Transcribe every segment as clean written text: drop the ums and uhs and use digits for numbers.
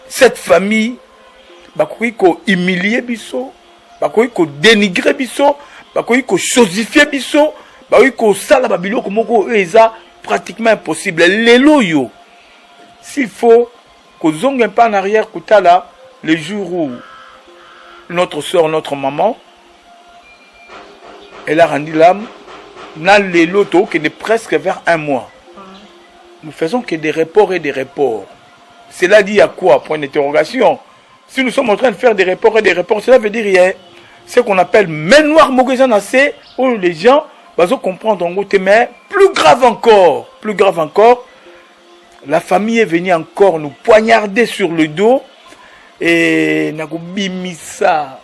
cette famille bakoki ko humilier biso, bakoki ko dénigrer biso, bakoki ko chosifier biso, bakoki ko sala ba biloko moko eza pratiquement impossible. Lelo yo, s'il faut que zonge un pas en arrière kutala le jour où notre soeur, notre maman, elle a rendu l'âme, na lelo to qui est presque vers un mois. Nous faisons que des reports et des reports. Cela dit à quoi? Point d'interrogation. Si nous sommes en train de faire des reports et des reports, cela veut dire qu'il y a ce qu'on appelle main noire moguezanacé, où les gens vont comprendre en gros, mais plus grave encore, la famille est venue encore nous poignarder sur le dos et nakobimisa.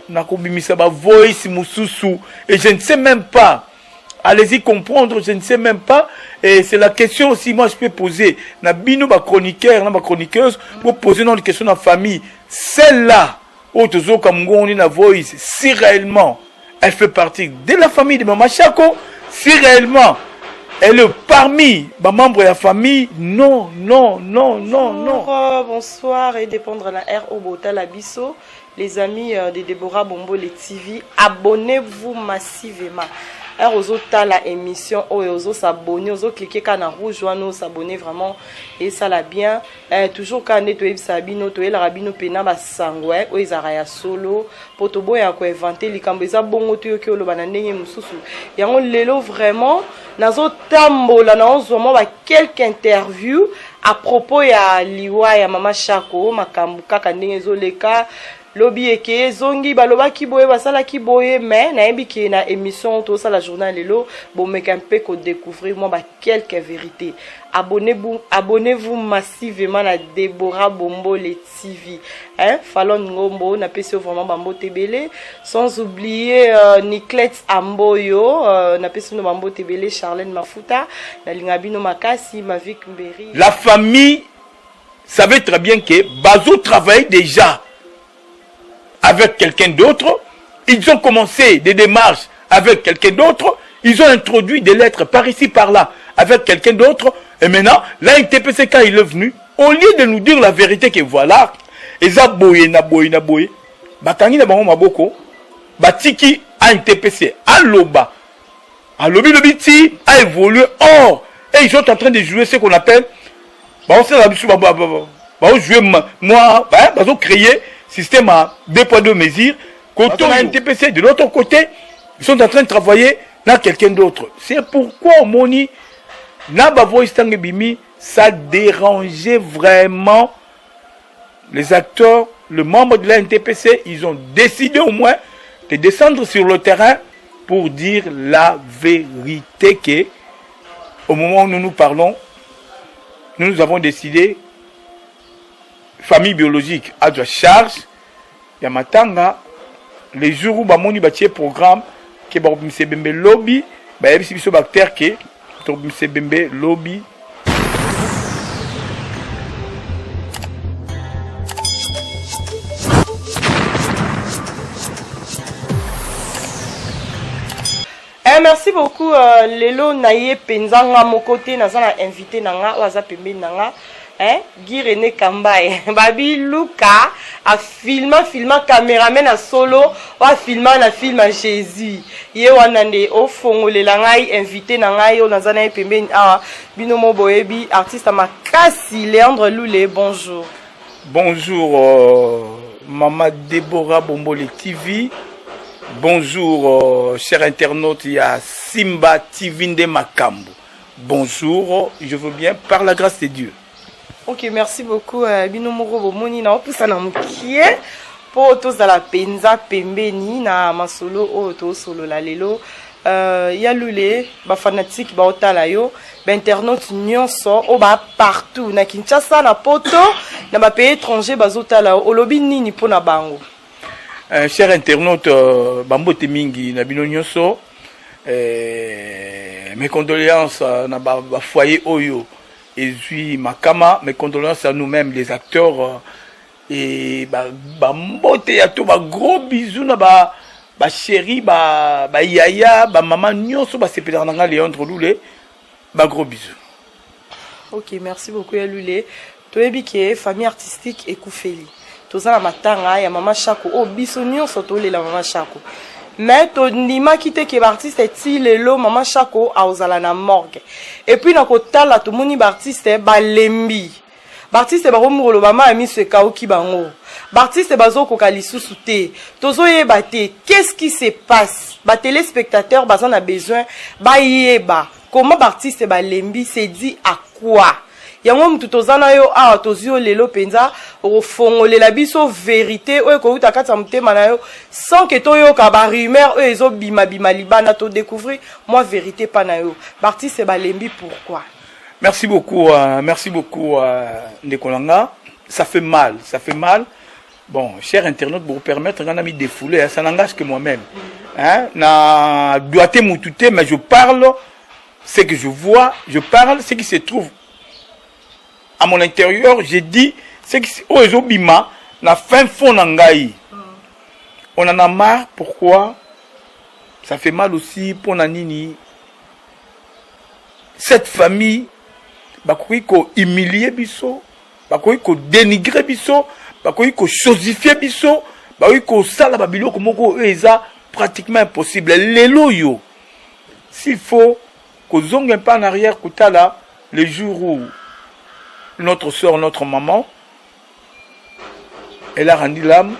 Nakobimisa ba voice mususu et je ne sais même pas. Allez-y comprendre, je ne sais même pas. Et c'est la question aussi, moi je peux poser. Na bino ba chroniqueur, na ba chroniqueuse, pour poser une question dans la famille. Celle-là, Otozo Kamungoni na voice, si réellement elle fait partie de la famille de Maman Chako, si réellement elle est parmi les membres de la famille, non. Bonsoir et dépendre de la R au Bota Labisso. Les amis de Deborah Bombo, les TV, abonnez-vous massivement. Alors, aux autres, la émission, aux autres, s'abonner, aux autres, cliquer quand on rouge, nous s'abonner vraiment, et ça l'a bien. Toujours quand on est sabino, to la rabino pena ba sangwe, ou ils araya solo, potobo ya ko inventer les cambeza bongo to yo lo banandenge mususu. Yango lelo vraiment, nazo tambola na ozoma ba quelques interviews à propos ya liwa ya Mama Chako, makambu kaka ndenge ezoleka. Lobi eke zongi baloba ki boye basala ki boye mais na yebi ki na émission to ça la journal lelo bon mais un peu ko découvrir moi ba quelques vérités. Abonnez-vous massivement à Deborah Bombo les TV. Fallon Ngombo na pesi vraiment Bambo Tebele sans oublier Niclet Amboyo na pesi no Bambo Tebele Charlène Mafuta na lingabino makasi Mavik Mberi. La famille savait très bien que Bazo travaille déjà avec quelqu'un d'autre, ils ont commencé des démarches avec quelqu'un d'autre, ils ont introduit des lettres par ici, par là, avec quelqu'un d'autre, et maintenant, là, l'INTPC, quand il est venu, au lieu de nous dire la vérité que voilà, ils ont boyé, batangi na bango maboko, batiki a INTPC, a loba, a lobby ti a évolué, or, et ils sont en train de jouer ce qu'on appelle, jouer moi, ils ont créé système à 2 poids 2 mesures. Côté NTPC, de l'autre côté, ils sont en train de travailler dans quelqu'un d'autre. C'est pourquoi au Moni, ça dérangeait vraiment les acteurs, le membre de la NTPC. Ils ont décidé au moins de descendre sur le terrain pour dire la vérité que, au moment où nous parlons, nous avons décidé famille biologique à de charge Yamatanga les jours où bamoni bâti programme que Baobimse Bembe lobby yebisi biso bactère que Baobimse Bembe lobby. Merci beaucoup lelo naye penzanga mon côté nazana invité nanga waza pembe nanga Guy René Kambaye Babi Luka a filmé caméraman a solo ou a filmé na film à Jésus ye wanande o fongole la ngai invité na ngai o nazana pembe binomo boyebi artiste makasi Léandre Loulé. Bonjour. Bonjour Maman Deborah Bombo les TV. Bonjour chers internautes, il y a Simba Tivinde Makambo. Bonjour, je veux bien par la grâce de Dieu. Ok, merci beaucoup. Binomoro bomoni na opusa na mukie po to za la penza pembeni na masolo o to solo la lelo. Ya lule ba fanatique ba otala yo, ba internaute nyonso o ba partout na Kinshasa na poto na ba pays étranger bazotala o lobi nini pona bango. Chers internautes, Bambote Mingi, Nabino Nyoso, mes condoléances à ba foyer Oyo et puis Makama, mes condoléances à nous-mêmes, les acteurs, et Bambote Yato, gros bisous, ba chéri, ba yaya, ba maman Nyoso, ba sepédananga Léandre Loulé, gros bisous. Ok, merci beaucoup Loulé. toyebi ke famille artistique ekufeli toza na matanga ya mama Shako o biso nyonso tolela mama Shako mais tondimaki te ke baartiste ti lelo mama Shako aozala na morgue et puis na kotala tomoni baartiste balembi baartiste bakomukolo bama ya miso ekauki bango baartiste bazokoka lisusu te tozoyeba te qu'est-ce qui se passe batelespectateurs baza na besoin bayeba comment baartiste balembi se dit à quoi yango mutu tozana yo awa tozio lelo penza ofongolela biso vérité oyo kouta kati ya motema na yo sans que toyoka ba rumeur oyo ezobima bima libana to découvrir moi vérité pa na yo baartiste balembi pourquoi. Merci beaucoup Ndekolanga. Ça fait mal. Bon, cher internaute, pour vous permettre, on a mis défouler, ça n'engage que moi-même. Hein? Na doité moutouté, mais je parle ce que je vois, je parle ce qui se trouve à mon intérieur. J'ai dit ce qui est au bima, na fin fond nangai. On en a marre. Pourquoi? Ça fait mal aussi pour Nanini. Cette famille, bakoui ko humilier biso, bakoui ko dénigrer biso, bakoui ko chosifier biso, bakoui ko sala babilo komoko eza pratiquement impossible. Lelo yo, s'il faut que zonge un pas en arrière kutala le jour où notre soeur, notre maman, elle a rendu l'âme,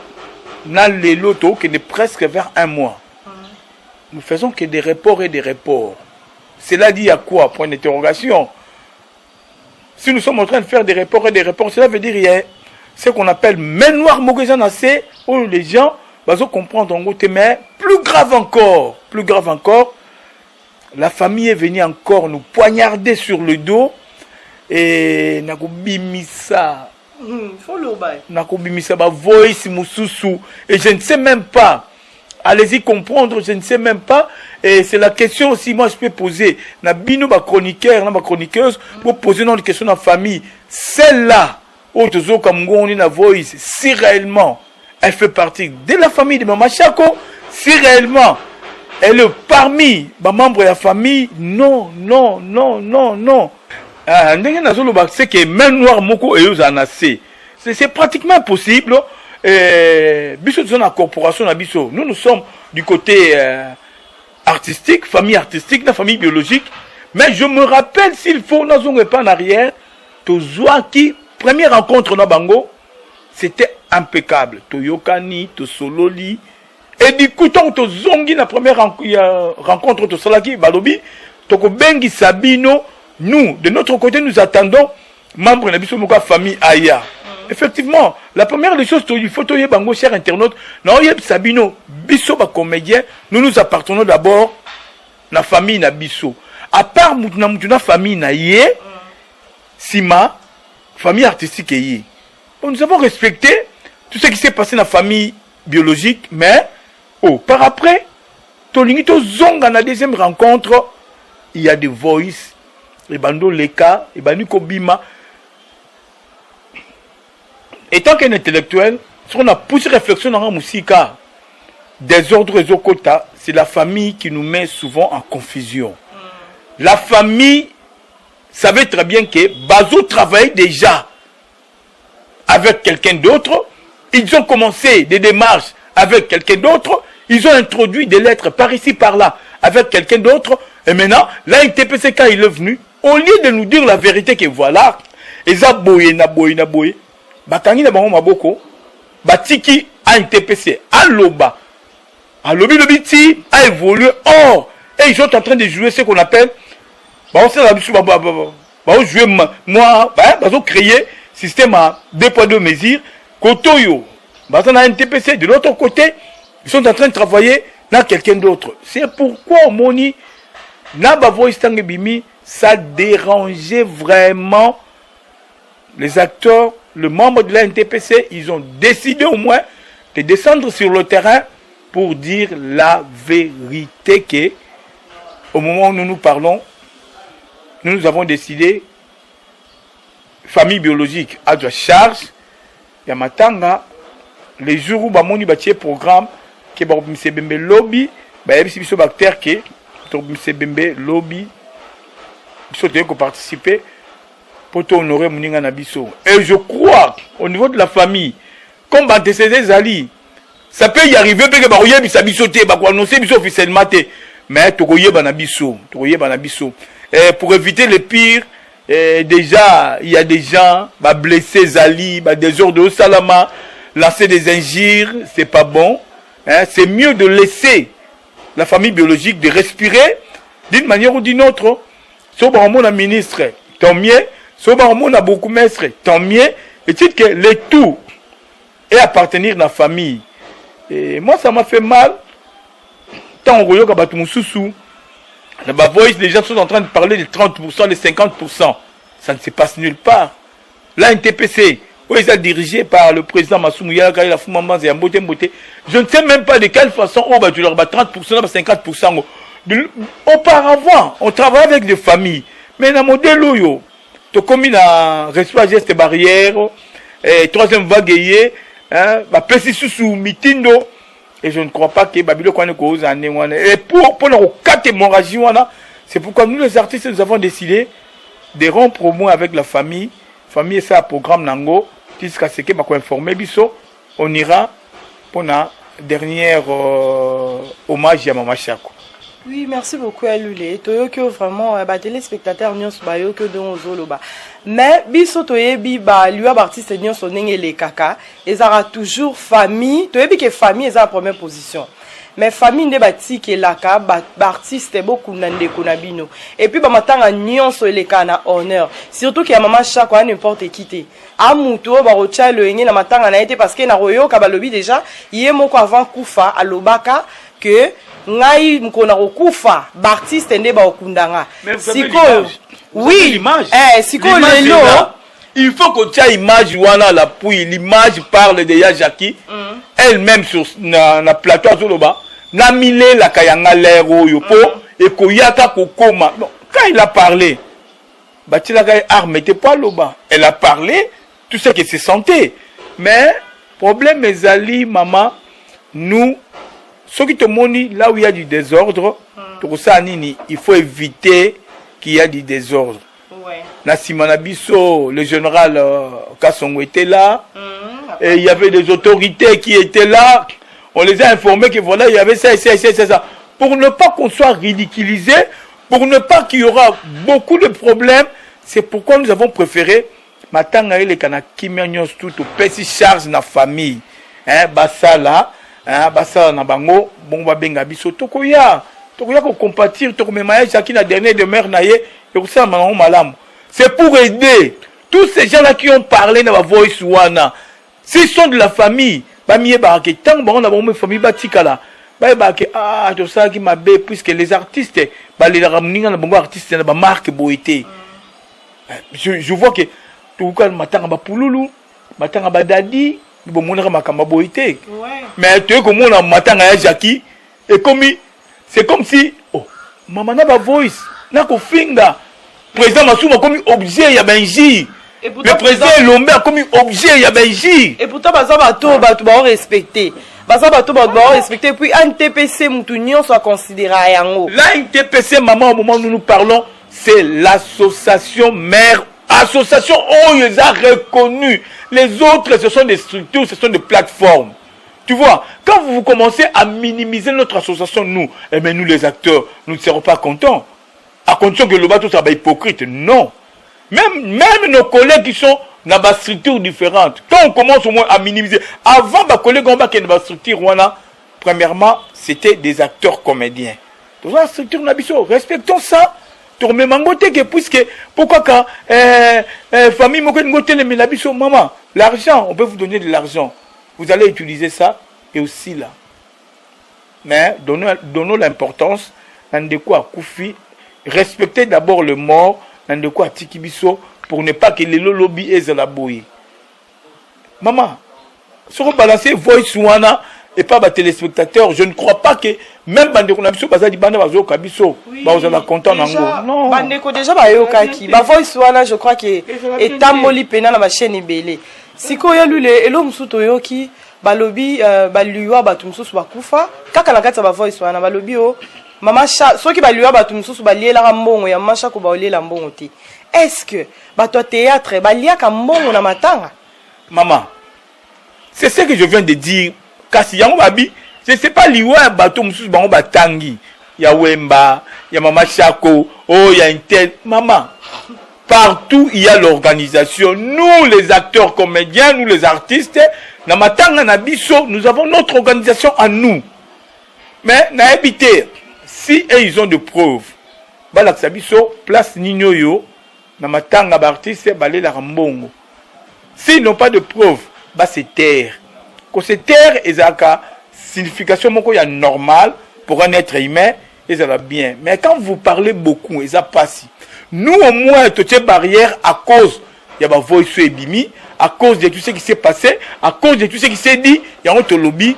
na lelo to qui est presque vers un mois. Nous faisons que des reports et des reports. Cela dit à quoi? Point d'interrogation. Si nous sommes en train de faire des reports et des reports, cela veut dire qu'il y a ce qu'on appelle main noire moguezanacé, où les gens vont comprendre en gros, mais plus grave encore, la famille est venue encore nous poignarder sur le dos et nakobimisa. Nakobimisa ba voice mususu et je ne sais même pas. Allez-y comprendre, je ne sais même pas. Et c'est la question aussi, moi je peux poser. Na bino ba chroniqueur, na ba chroniqueuse, pour poser une question dans la famille. Celle-là, Otozo Kamungoni na voice, si réellement elle fait partie de la famille de Mama Shako, si réellement elle est parmi les membres de la famille, non. C'est que même noir moko et c'est pratiquement impossible. Biso de la corporation na biso. Nous sommes du côté artistique, famille artistique, la famille biologique. Mais je me rappelle s'il faut, nous n'avons pas en arrière, Tozoaki, première rencontre na bango, c'était impeccable. Toyokani, Tosololi. Et du coup, tant que Zongi, la première rencontre de Solaki, Balobi, Toko Bengi Sabino, nous, de notre côté, nous attendons membres de la famille Aya. Effectivement, la première des choses, il faut que bango, cher internaute, Sabino, Bisso, comédien, nous appartenons d'abord à la famille na Bisso. À part la famille na Yé, Sima, famille artistique Yé. Nous avons respecté tout ce qui s'est passé dans la famille biologique, mais par après, Tolingito Zonga, la deuxième rencontre, il y a des voices, les bandos Leka, les bandos Bima. Et tant qu'un intellectuel, si on a poussé réflexion dans la musique, des ordres et quotas, c'est la famille qui nous met souvent en confusion. La famille savait très bien que Bazo travaillait déjà avec quelqu'un d'autre. Ils ont commencé des démarches avec quelqu'un d'autre. Ils ont introduit des lettres par ici, par là, avec quelqu'un d'autre. Et maintenant, l'ANTPC, quand il est venu, au lieu de nous dire la vérité que voilà, ils ont boyé, Batangi na bango maboko, batiki ANTPC, aloba. Alobi le biti a évolué. Or, et ils sont en train de jouer ce qu'on appelle, jouer moi, créer système à 2 poids 2 mesures. Kotoyo, na NTPC, de l'autre côté, ils sont en train de travailler dans quelqu'un d'autre. C'est pourquoi Moni, ça dérangeait vraiment les acteurs, le membre de la NTPC. Ils ont décidé au moins de descendre sur le terrain pour dire la vérité que, au moment où nous nous parlons, nous avons décidé, famille biologique à la charge, Yamatanga, les jours où Bamoni bâtit programme, que Bambi lobby, Bayabiso bactère que Bambi lobby, qui participer, pour honorer Mouninga Nabiso. Et je crois, au niveau de la famille, comme antécédé Zali, ça peut y arriver, parce que Baroye Bisabiso, annoncer Biso officiellement, mais Togoye Banabiso. Et pour éviter le pire, déjà, il y a des gens, blessés Zali, désordre de Salama, lancer des injures, c'est pas bon. Hein, c'est mieux de laisser la famille biologique de respirer d'une manière ou d'une autre. Si on a ministre, tant mieux. Si on a beaucoup de maîtres, tant mieux. Et tu sais que le tout est appartenir à la famille. Et moi, ça m'a fait mal. Tant on regarde à Batumususu, les gens sont en train de parler de 30%, de 50%. Ça ne se passe nulle part. Là, un TPC, où ils sont dirigés par le président Massoumouya, je ne sais même pas de quelle façon, tu leur bats 30%, 50%. Auparavant, on travaille avec des familles. Mais dans le modèle, tu as commis un respect geste barrière, troisième vague, sous mitindo. Et je ne crois pas que Babylone connaît cause en et pour nos 4 hémorragies, c'est pourquoi nous les artistes nous avons décidé de rompre au moins avec la famille. Famille ça programme Nango, jusqu'à ce que va informer Bisso, on ira pour la dernière hommage à Mama Chako. Oui, merci beaucoup à Lulé. Toyoko vraiment téléspectateurs nyos ba yoko don ozoloba. Mais biso toyebi ba liwa artiste nyos onenge les kaka, ezara toujours famille, toyebi que famille est en première position. Mais famille nde bati ke laka ba artiste beaucoup nande konabino. Et puis ba matanga nyos eleka na honneur. Surtout que Mama Chako a n'importe qui té. Amuto ba rocha le yengi na matanga na été parce que na royo ka balobi déjà, yemoko avant kufa alobaka que ngai mkona okufa bartiste nde ba okundanga siko oui siko lelo il faut que tu aies image wana la puis l'image parle de Yajaki elle-même sur na plateau azoloba na mile la kayanga lero yo po et koyaka kokoma quand il a parlé batila kay arme était pas loba elle a parlé tout ce que c'est santé mais problème ezali maman nous ce qui te montre là où il y a du désordre, il faut éviter qu'il y ait du désordre. Nassimanabiso, le général Kassongo était là, et il y avait des autorités qui étaient là. On les a informés que voilà, il y avait ça. Pour ne pas qu'on soit ridiculisé, pour ne pas qu'il y aura beaucoup de problèmes, c'est pourquoi nous avons préféré Matanga et les Kanakimianyos tout au petit charge na famille. Hein, bassa là. Basa na bango bon ba benga biso tokoya ko compatir to memaya Jackie na dernier demeure na ye et ça maman malam c'est pour aider tous ces gens là qui ont parlé na voice wana s'ils sont de la famille ba mié ba ke tant bon na bon famille batikala ba ke to ça qui m'a bé puisque les artistes ba les ramninga na bongo artiste na ba marque boité je vois que tout cas matanga ba pululu matanga ba dadi mais tu es comme on matanga ya Jackie et comme c'est comme si maman n'a pas voice n'a ko finga président Massouma comme objet ya benji le président Lombe comme objet ya benji et pourtant baza bato ba respecter puis un TPC mutunyo soit considéré yango là un TPC maman au moment où nous parlons c'est l'association mère association on les a reconnus. Les autres, ce sont des structures, ce sont des plateformes. Tu vois, quand vous commencez à minimiser notre association, nous, eh bien, nous les acteurs, nous ne serons pas contents. À condition que le bateau soit hypocrite. Non. Même nos collègues qui sont dans des structures différentes, quand on commence au moins à minimiser, avant, mes collègues qui sont dans des structures, premièrement, c'était des acteurs comédiens. Dans la structure, respectons ça. Puisque pourquoi quand famille maman l'argent on peut vous donner de l'argent vous allez utiliser ça et aussi là mais donnons l'importance dans de quoi Koufi respectez d'abord le mort dans de quoi Tikibiso pour ne pas que les lobby aient la bouille maman si vous balancez voice wana et pas téléspectateurs, je ne crois pas que même Bandeko Nabiso Bazadi Banda Bazo Kabiso, vous allez content non. Bandeko déjà Bayokaki, ba voice wana je crois que est tamboli pena na ma chaîne ebele. Siko ya lule elo musuto yoki balobi baluwa batu mususu bakufa kaka na kati ba voice wana balobi o mama cha soki baluwa batu mususu baliela mbongo ya masha ko baolela mbongo te. est-ce que bato théâtre baliaka mbongo na matanga? Maman, c'est ce que je viens de dire. Kasi yango babi, je sais pas liwa bato mususu bango batangi. Ya Wemba, ya Mama Chako, oh il y a une telle maman. Partout il y a l'organisation. Nous les acteurs comédiens, nous les artistes, na matanga na biso, nous avons notre organisation à nous. Mais na habité, si ils ont de preuves, bala biso place Ninoyo, na matanga ba artiste balé la rambongo. S'ils n'ont pas de preuves, bah c'est terre. Quand c'est terre, et ça a signification moko ya normal pour un être humain, et ça va bien. Mais quand vous parlez beaucoup, et ça passe. Nous au moins toutes ces barrières à cause il y a ma voix sur Ebimi, à cause de tout ce qui s'est passé, à cause de tout ce qui s'est dit, il y a un lobby.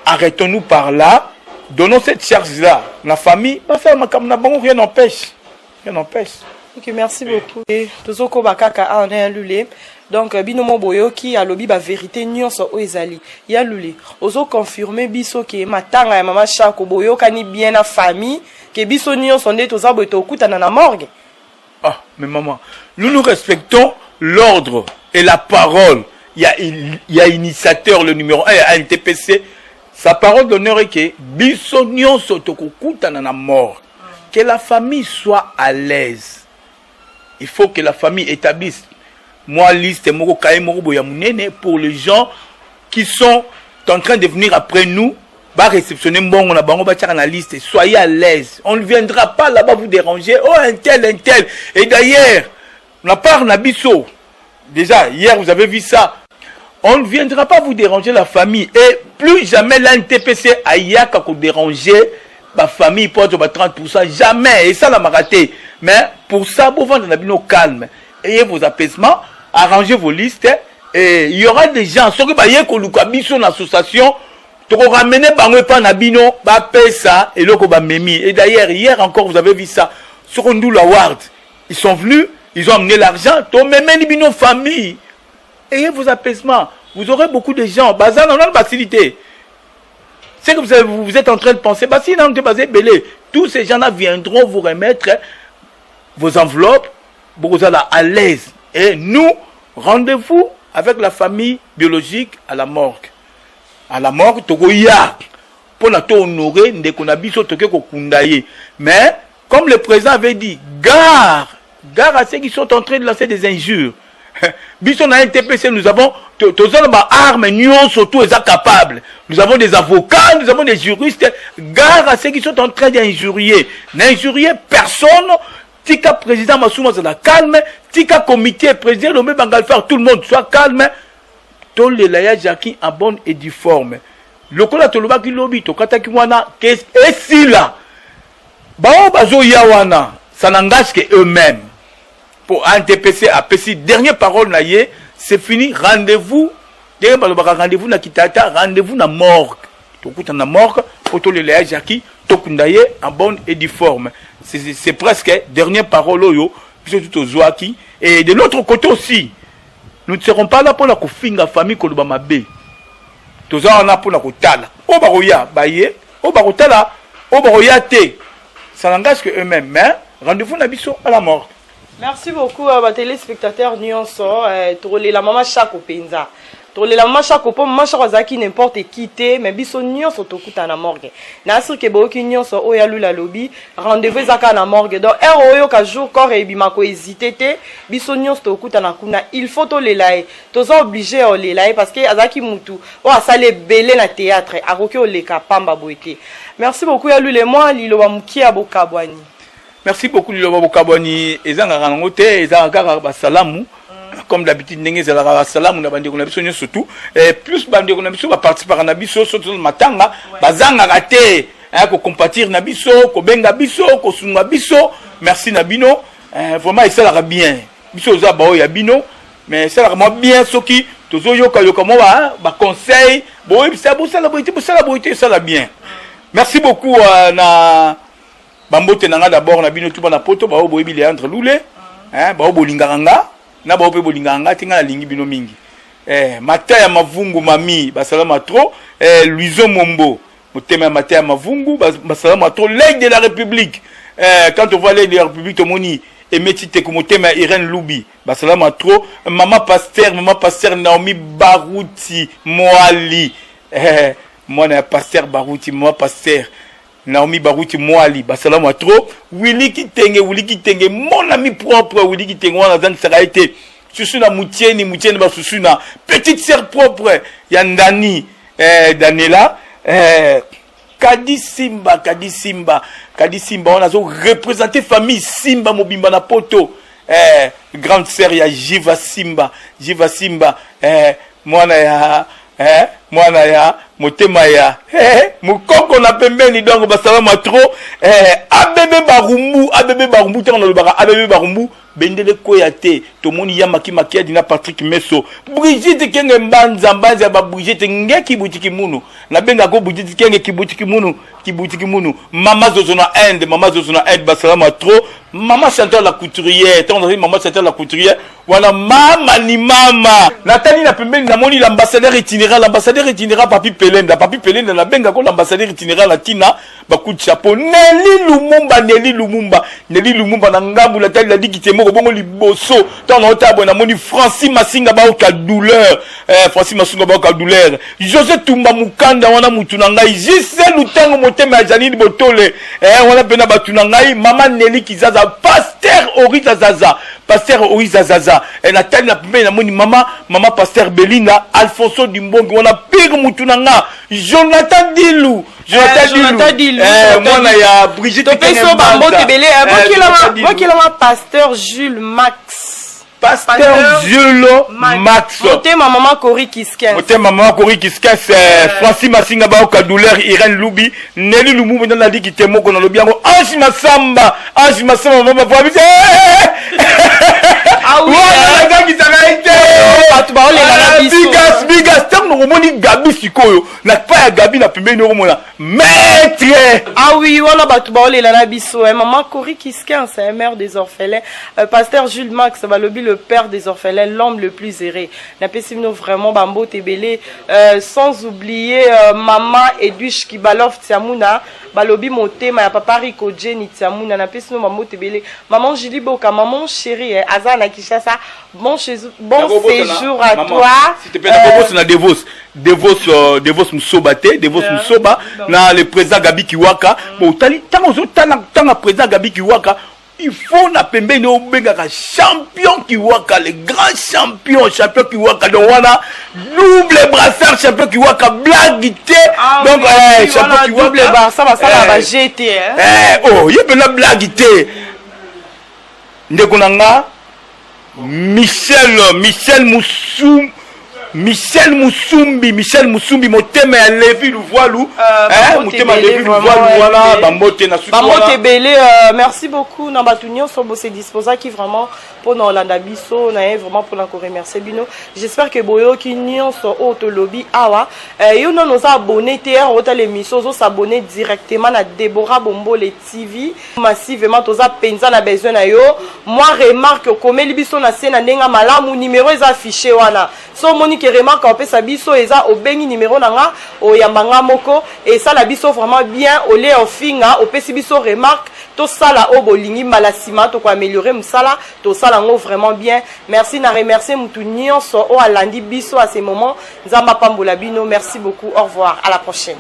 Arrêtons-nous par là, donnons cette charge-là. La famille, va faire ma caméra, rien n'empêche. Rien n'empêche. Ok, merci beaucoup. Tozoko bakaka a on est lulé. Donc binomo boyo qui a lobby ba vérité nyonso o ezali. Ya lulé. Ozo confirmer biso ke matanga ya mama Chako boyo kani bien na famille ke biso nyonso nde tozabo etokutana na morgue. Ah, mais maman, nous respectons l'ordre et la parole. Il y a initiateur le numéro 1 à NTPC. Sa parole d'honneur est que biso nyonso tokutana na morgue. Que la famille soit à l'aise. Il faut que la famille établisse moi liste pour les gens qui sont en train de venir après nous, va réceptionner bon on a bango na liste. Soyez à l'aise. On ne viendra pas là-bas vous déranger. Oh un tel. Et d'ailleurs, la part Nabiso, déjà hier vous avez vu ça. On ne viendra pas vous déranger la famille et plus jamais l'NTPC a yaka ko déranger la famille porte 30%, jamais, et ça la m'a raté. Mais pour ça, vous vendez un calme. Ayez vos apaisements, arrangez vos listes, et il y aura des gens, ceux qui ont son association, tu vas ramener par Nabino, ça, et l'autre Memi. Et d'ailleurs, hier encore, vous avez vu ça, sur Ndou Award, ils sont venus, ils ont amené l'argent, tu même Nabino famille. Ayez vos apaisements, vous aurez beaucoup de gens, bazar dans la facilité. C'est que vous êtes en train de penser, bah si non, belé, tous ces gens-là viendront vous remettre vos enveloppes, vous allez à l'aise. Et nous, rendez-vous avec la famille biologique à la morgue. À la morgue, togoya, pour la honorer, ndekonabiso toke kokundaye. Mais, comme le président avait dit, gare à ceux qui sont en train de lancer des injures. Bisson à NTPC, nous avons armes, surtout capables. Nous avons des avocats, nous avons des juristes. Gare à ceux qui sont en train d'injurier. N'injurier personne. Tika président Massouma c'est la calme. Tika comité président Lomé Bangalfar, tout le monde soit calme. Tout le laya Jackie en bonne et due forme. Le kola toloba ki lobby to kata ki wana et si là. Bao bazo yawana, ça n'engage que eux-mêmes. Pour NTPC, APC, dernière parole, c'est fini. Rendez-vous. Rendez-vous na kitata, rendez-vous na morgue. Tokuta na morgue, pour les léa Jackie, tokundaye en bonne et due forme. C'est presque dernière parole, yo, puis tout aux Zouaki. Et de l'autre côté aussi, nous ne serons pas là pour la kofinga famille Kolobama B. Tous on a pour la kotala. Obaroya, baye, obarotala, obaroya te. Ça n'engage que eux-mêmes. Mais rendez-vous na biso à la morgue. Merci beaucoup à vos téléspectateurs nyonso troller la maman Chako penza. Troller la maman Chako po maman Chako zaki n'importe qui té mais biso nyonso tokuta na morgue. Na sur ke boki nyonso oya lula lobby rendez-vous zaka na morgue. Donc oyo ka jour corps et bima ko hésiter té biso nyonso tokuta na kuna il faut to lelaye. Tozo obligé o lelaye parce que azaki mutu o asale belé na théâtre akoki o leka pamba boité. Merci beaucoup ya lule moi lilo ba mukia bokabwani. Merci beaucoup Lilo Kaboni et Zanga Rangote et Zanga Salamou. Comme d'habitude, Nengue Zanga Salamou, Nabandi Konabison surtout. Et plus Bandi Konabison va participer à Nabiso, surtout le matanga, Bazanga Rate, pour compatir Nabiso, Kobenga Biso, Kosunga Biso. Merci Nabino. Vraiment, il s'est bien. Biso Zabao Yabino. Mais c'est vraiment bien ce qui, Tozo Yoka Yokamoa, conseil. Bon, ça la bien. Merci beaucoup na. Bambote nanga d'abord na bino tuba na poto ba obo ebile entre lule ba obo linganga na ba obo linganga tinga na lingi bino mingi mataya mavungu mami ba salama trop Luizo Mombo motema mataya mavungu ba salama trop l'aide de la République quand on voit l'aide de la République tomoni Emetite Kumotema Irène Loubi. Basalama trop. Maman pasteur Naomi Barouti Moali. Moi, pasteur Barouti, maman pasteur Naomi Barouti Moali. Basalama trop. Willy Kitenge, mon ami propre, Willy Kitenge, on a dans ça été. Susuna Moutieni, Susuna. Petite sœur propre. Yandani, Daniela. Kadi Simba, on a représenté famille Simba Mobimba na poto. Grande sœur ya Jiva Simba, mwana ya motema ya mukoko na pembeni donc basalama trop abebe barumbu tanga le baka abebe barumbu bendele koyate to moni ya maki dina Patrick Meso Brigitte kenge mbanza ba Brigitte ngeki butiki munu na benga ko Brigitte kenge kibutiki munu mama zozo na end basalama trop maman chanteur la couturière voilà mama ni mama Nathalie na pembeni na moni l'ambassadeur itinéraire papi Pelenda na benga ko l'ambassadeur itinéraire latina baku chapeau Nelly Lumumba na ngambu la tali la dikite moko bongo liboso tant na tabo na moni Francis Masinga ba ka douleur José Tumba Mukanda wana mutu na ngai Gisèle Lutango motema ya Janine Botole wana pena batu na ngai mama Nelly Kizaza pasteur Oriza Zaza et Nathalie na pembeni na moni mama pasteur Belinda Alfonso Dimbongi wana pire mutu na nga Jonathan Dilu mwana ya Brigitte Peso Bambo Tebele Bokila pasteur Jules Max Pasteur Jules Max. Motema maman Kori Kisken. Francis Masinga ba ka douleur Irène Loubi, Nelly Lumumba dans la ligue qui moko na lobiango Ange Masamba maman voix bi. Ah oui, la gars qui s'arrête. Bigas tam no moni Gabi sikoyo. Na pa ya Gabi na pembeni no mona. Maître. Ah oui, wana batu ba olela na biso. Maman Kori Kisken, c'est mère des orphelins. Pasteur Jules Max ba lobi le père des orphelins, l'homme le plus erré. Napesimino vraiment Bambo Tebele, sans oublier maman Edwige Kibalov Tiamuna, balobi motema ya papa Rico Jenny Tiamuna, Napesino Bambo Tebele, maman Julie Boka, maman chérie, Azana Kishasa, bon séjour à toi. S'il te plaît, na Devos Msobate, Msoba, na le président Gabi Kiwaka, bon, tanga président Gabi Kiwaka, il faut na pembe no benga champion Kiwaka, le grand champion Kiwaka, donc voilà double brassard champion Kiwaka, blaguité, donc champion Kiwaka, double brassard, ça va GT, il y a la blaguité, ndekonanga Michel Moussoumbi motema ya Levi Louvoilou motema ya Levi Louvoilou voilà Bambote na suka Bambote Belé merci beaucoup na batunyo so bo se disposa qui vraiment pour na Olanda biso na vraiment pour encore remercier bino j'espère que boyo ki nyonso auto lobby awa yo non nos abonnés TR auto l'émission zo s'abonner directement na Deborah Bombole TV massivement toza penza na besoin na yo moi remarque comme libiso na scène ndenga malamu numéro est affiché wana so moni que remarque en pesa biso eza obengi numéro nanga o yambanga moko et ça la biso vraiment bien au lé en finga au pesi biso remarque to sala o bolingi malasima to ko améliorer musala to sala ngo vraiment bien merci na remercier mutu nyonso o alandi biso à ces moments nzamba pambola bino merci beaucoup au revoir à la prochaine.